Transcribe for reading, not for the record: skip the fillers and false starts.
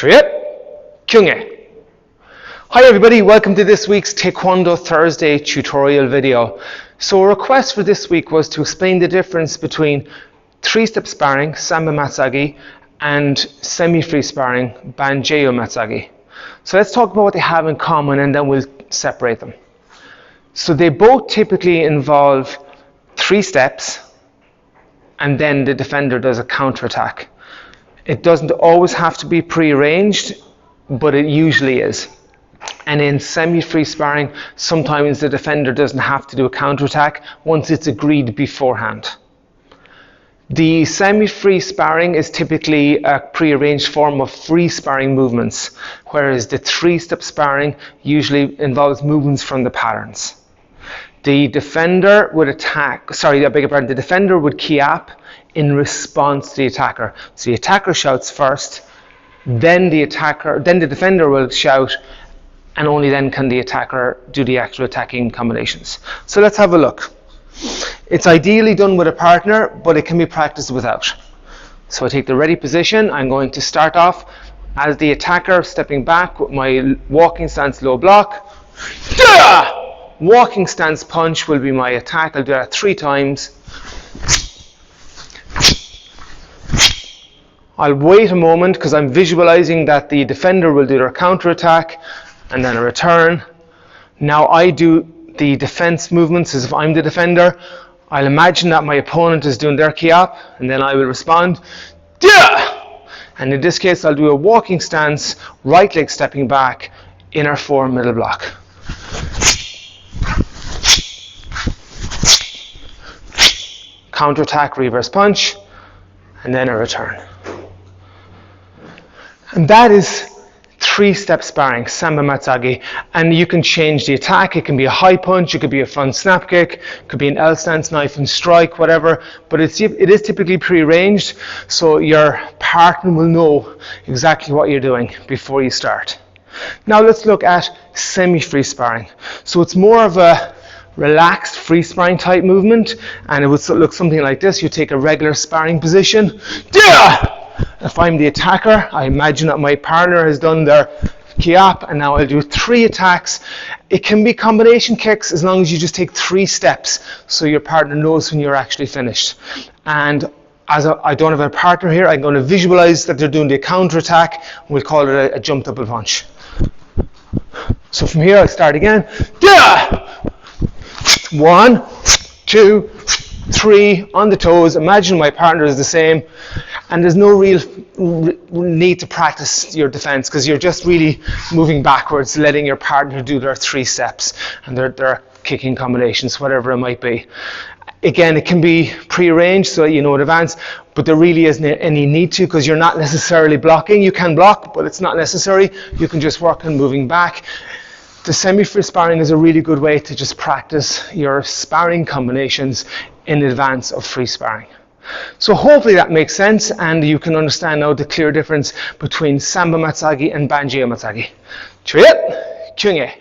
Kyunghae. Hi everybody, welcome to this week's Taekwondo Thursday tutorial video. So a request for this week was to explain the difference between 3-step sparring, Sambo Matsogi, and semi-free sparring, Jayoo Matsogi. So let's talk about what they have in common and then we'll separate them. So they both typically involve 3 steps and then the defender does a counterattack. It doesn't always have to be pre-arranged, but it usually is. And in semi-free sparring, sometimes the defender doesn't have to do a counterattack once it's agreed beforehand. The semi-free sparring is typically a pre-arranged form of free sparring movements, whereas the 3-step sparring usually involves movements from the patterns. The defender would the defender would key up in response to the attacker. So the attacker shouts first, then the defender will shout, and only then can the attacker do the actual attacking combinations. So let's have a look. It's ideally done with a partner, but it can be practiced without. So I take the ready position. I'm going to start off as the attacker, stepping back with my walking stance low block. Walking stance punch will be my attack. I'll do that 3 times. I'll wait a moment because I'm visualizing that the defender will do their counter attack and then a return. Now I do the defense movements as if I'm the defender. I'll imagine that my opponent is doing their key up and then I will respond. And in this case I'll do a walking stance, right leg stepping back, inner 4 middle block. Counter attack, reverse punch, and then a return. And that is 3-step sparring, Sambo Matsogi. And you can change the attack. It can be a high punch, it could be a front snap kick, it could be an L stance, knife and strike, whatever. But it is typically pre-arranged, so your partner will know exactly what you're doing before you start. Now let's look at semi-free sparring. So it's more of a relaxed free sparring type movement, and it would look something like this. You take a regular sparring position. If I'm the attacker, I imagine that my partner has done their key up, and now I'll do 3 attacks. It can be combination kicks as long as you just take 3 steps so your partner knows when you're actually finished. And as I don't have a partner here, I'm going to visualize that they're doing the counter attack. We'll call it a jump double punch. So from here I'll start again. 1, 2, 3 on the toes. Imagine my partner is the same, and there's no real need to practice your defense because you're just really moving backwards, letting your partner do their 3 steps and their kicking combinations, whatever it might be. Again, it can be pre-arranged so you know in advance, but there really isn't any need to because you're not necessarily blocking. You can block, but it's not necessary. You can just work on moving back. The semi-free sparring is a really good way to just practice your sparring combinations in advance of free sparring. So hopefully that makes sense and you can understand now the clear difference between Sambo Matsogi and Jayoo Matsogi. Kyunghae.